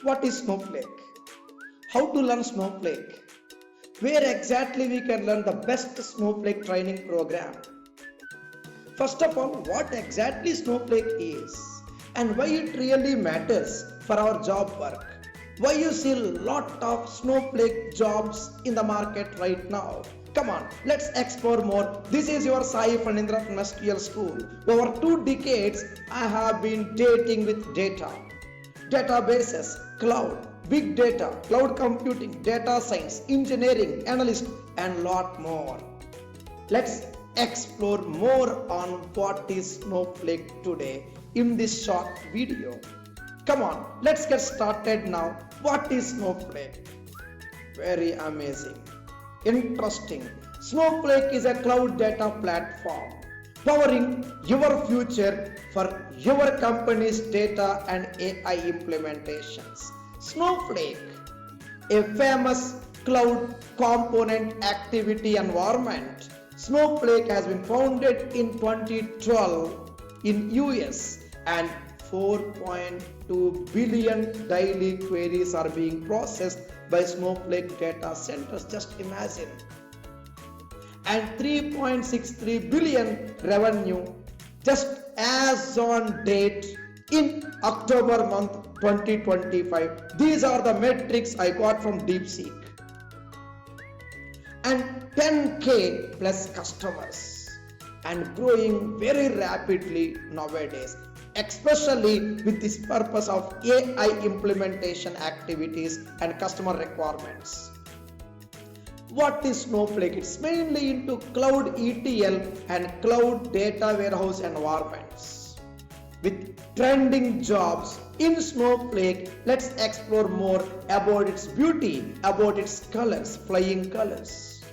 What is Snowflake? How to learn Snowflake? Where exactly we can learn the best Snowflake training program? First of all, what exactly Snowflake is and why it really matters for our job work. Why you see a lot of Snowflake jobs in the market right now. Come on, let's explore more. This is your Sai Fanindra from SQL School. Over 2 decades, I have been dating with data. Databases, cloud, big data, cloud computing, data science, engineering, analyst, and lot more. Let's explore more on what is Snowflake today in this short video. Come on, let's get started now. What is Snowflake? Very amazing, interesting. Snowflake is a cloud data platform powering your future for your company's data and AI implementations. Snowflake, a famous cloud component activity environment. Snowflake has been founded in 2012 in US and 4.2 billion daily queries are being processed by Snowflake data centers. Just imagine. And 3.63 billion revenue just as on date in October month 2025. These are the metrics I got from DeepSeek. And 10k plus customers and growing very rapidly nowadays, especially with this purpose of AI implementation activities and customer requirements. What is Snowflake? It's mainly into cloud ETL and cloud data warehouse environments. With trending jobs in Snowflake, let's explore more about its beauty, about its colors, flying colors.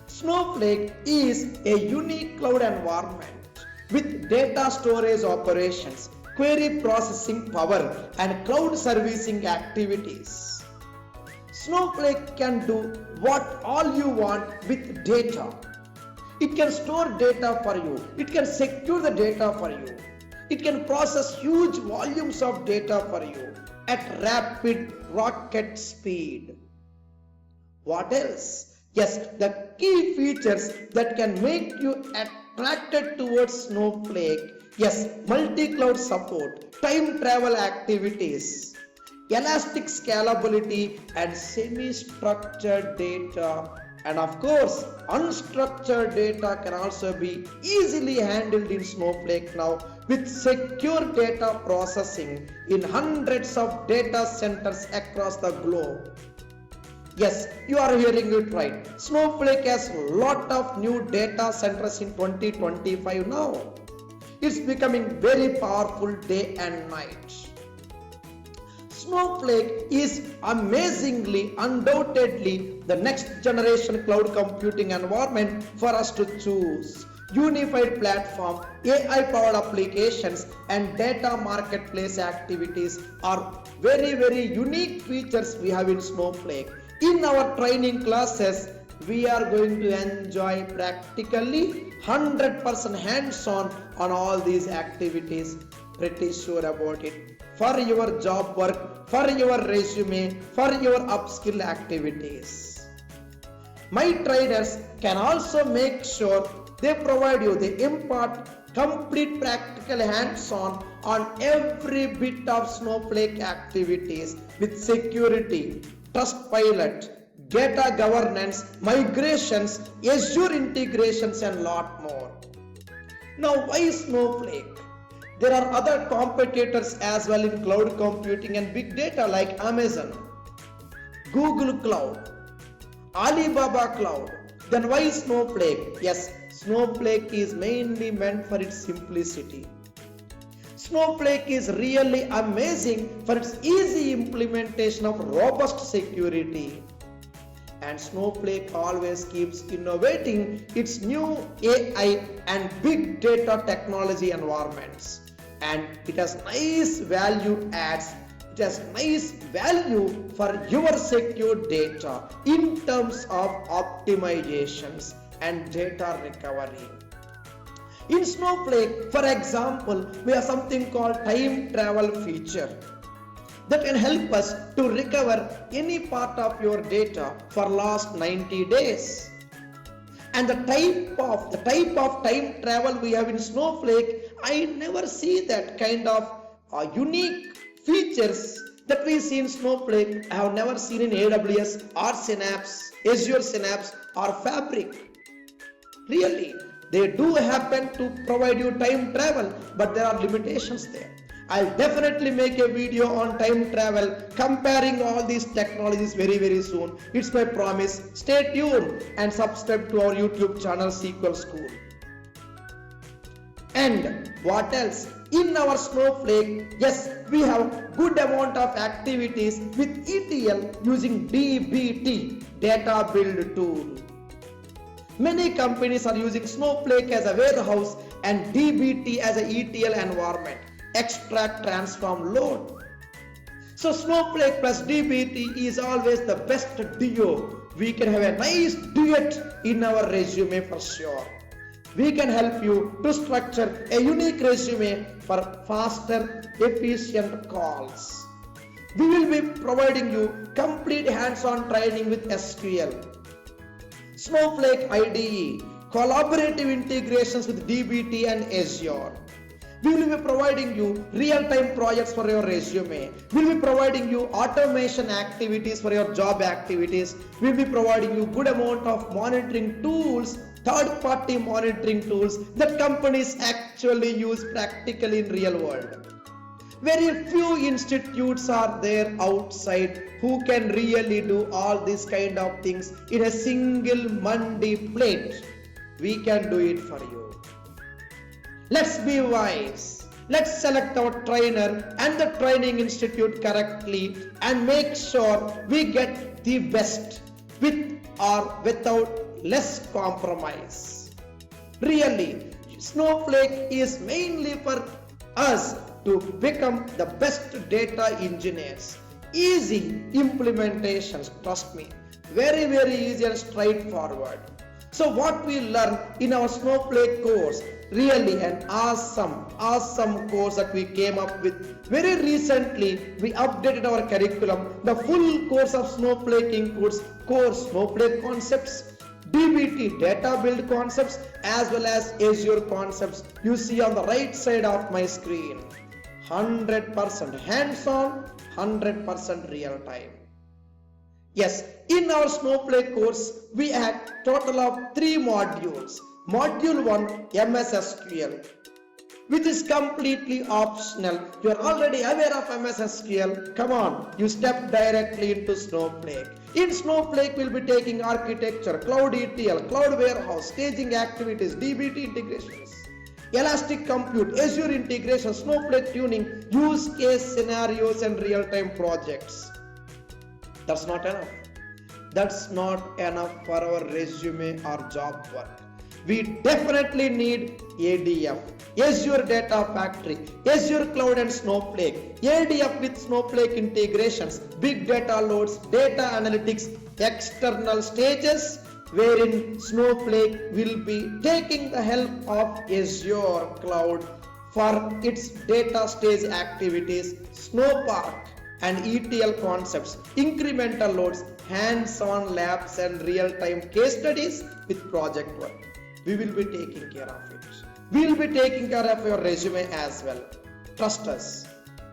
Snowflake is a unique cloud environment with data storage operations, query processing power, and cloud servicing activities. Snowflake can do what all you want with data. It can store data for you. It can secure the data for you. It can process huge volumes of data for you at rapid rocket speed. What else? Yes, the key features that can make you attracted towards Snowflake. Yes, multi-cloud support, time travel activities, elastic scalability and semi-structured data, and of course unstructured data can also be easily handled in Snowflake now with secure data processing in hundreds of data centers across the globe. Yes, you are hearing it right. Snowflake has a lot of new data centers in 2025 now. It's becoming very powerful day and night. Snowflake is amazingly, undoubtedly the next generation cloud computing environment for us to choose. Unified platform, AI powered applications and data marketplace activities are very unique features we have in Snowflake. In our training classes, we are going to enjoy practically 100% hands-on on all these activities. Pretty sure about it. For your job work, for your resume, for your upskill activities. My trainers can also make sure they provide you, they impart complete practical hands-on on every bit of Snowflake activities with security, Trustpilot, data governance, migrations, Azure integrations and lot more. Now why Snowflake? There are other competitors as well in cloud computing and big data like Amazon, Google Cloud, Alibaba Cloud. Then why Snowflake? Yes, Snowflake is mainly meant for its simplicity. Snowflake is really amazing for its easy implementation of robust security. And Snowflake always keeps innovating its new AI and big data technology environments. And it has nice value adds, it has nice value for your secure data in terms of optimizations and data recovery. In Snowflake, for example, we have something called time travel feature. that can help us to recover any part of your data for last 90 days. And the type of time travel we have in Snowflake, I never see that kind of unique features that we see in Snowflake. I have never seen in AWS or Synapse, Azure Synapse or Fabric. Really, they do happen to provide you time travel, but there are limitations there. I'll definitely make a video on time travel comparing all these technologies very soon. It's my promise. Stay tuned and subscribe to our YouTube channel SQL School. And what else? In our Snowflake, yes, we have good amount of activities with ETL using DBT Data Build tool. Many companies are using Snowflake as a warehouse and DBT as an ETL environment. Extract, transform, load. So Snowflake plus DBT is always the best duo. We can have a nice duet in our resume for sure. We can help you to structure a unique resume for faster, efficient calls. We will be providing you complete hands-on training with SQL. Snowflake IDE, collaborative integrations with DBT and Azure. We will be providing you real-time projects for your resume. We will be providing you automation activities for your job activities. We will be providing you good amount of monitoring tools, third-party monitoring tools that companies actually use practically in real world. Very few institutes are there outside who can really do all these kind of things in a single Monday plate. We can do it for you. Let's be wise. Let's select our trainer and the training institute correctly and make sure we get the best with or without less compromise. Really, Snowflake is mainly for us to become the best data engineers. Easy implementations, trust me. Very easy and straightforward. So what we learn in our Snowflake course, really an awesome course that we came up with. Very recently, we updated our curriculum. The full course of Snowflake includes core Snowflake concepts, DBT data build concepts, as well as Azure concepts. You see on the right side of my screen. 100% hands-on, 100% real time. Yes, in our Snowflake course, we had total of 3 modules. Module 1, MS SQL, which is completely optional. You are already aware of MS SQL. Come on, you step directly into Snowflake. In Snowflake, we'll be taking architecture, cloud ETL, cloud warehouse, staging activities, DBT integrations, elastic compute, Azure integration, Snowflake tuning, use case scenarios and real-time projects. That's not enough. That's not enough for our resume or job work. We definitely need ADF, Azure Data Factory, Azure Cloud and Snowflake, ADF with Snowflake integrations, big data loads, data analytics, external stages, wherein Snowflake will be taking the help of Azure Cloud for its data stage activities, Snowpark and ETL concepts, incremental loads, hands-on labs and real-time case studies with project work. We will be taking care of it. We will be taking care of your resume as well. Trust us.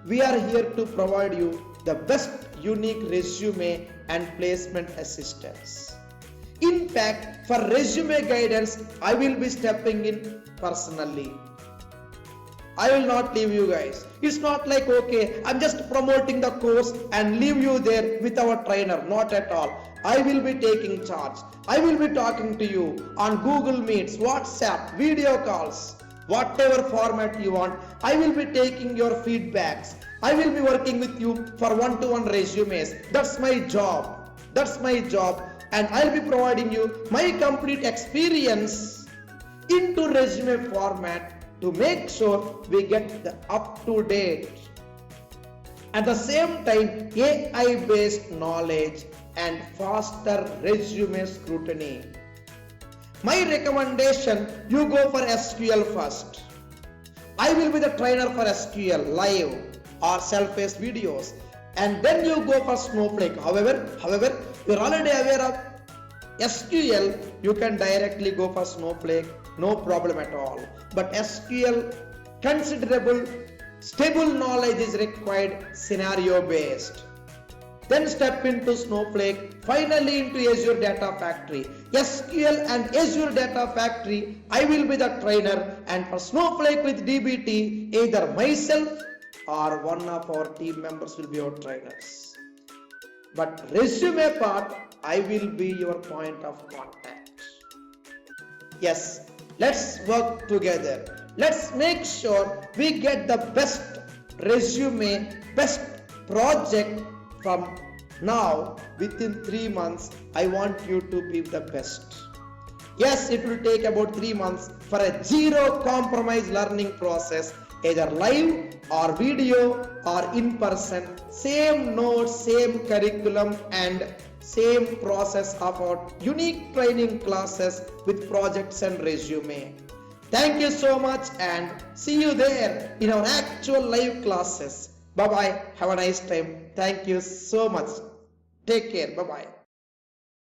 We are here to provide you the best unique resume and placement assistance. In fact, for resume guidance, I will be stepping in personally. I will not leave you guys. It's not like, okay, I'm just promoting the course and leave you there with our trainer. Not at all. I will be taking charge. I will be talking to you on Google Meets, WhatsApp, video calls, whatever format you want. I will be taking your feedbacks. I will be working with you for one-to-one resumes. That's my job. That's my job. And I'll be providing you my complete experience into resume format to make sure we get the up-to-date, at the same time AI-based knowledge and faster resume scrutiny. My recommendation, you go for SQL first. I will be the trainer for SQL live or self-paced videos. and then you go for Snowflake. However, you're already aware of SQL, you can directly go for Snowflake, no problem at all. But SQL, considerable stable knowledge is required, scenario based. Then step into Snowflake, finally into Azure Data Factory. SQL and Azure Data Factory, I will be the trainer, and for Snowflake with DBT, either myself or one of our team members will be your trainers. But resume part, I will be your point of contact. Yes, let's work together. Let's make sure we get the best resume, best project from now. Within 3 months. I want you to be the best. Yes, it will take about 3 months for a zero compromise learning process, either live or video or in person. Same notes, same curriculum, and same process of our unique training classes with projects and resume. Thank you so much, and see you there in our actual live classes. Bye bye. Have a nice time. Thank you so much. Take care. Bye bye.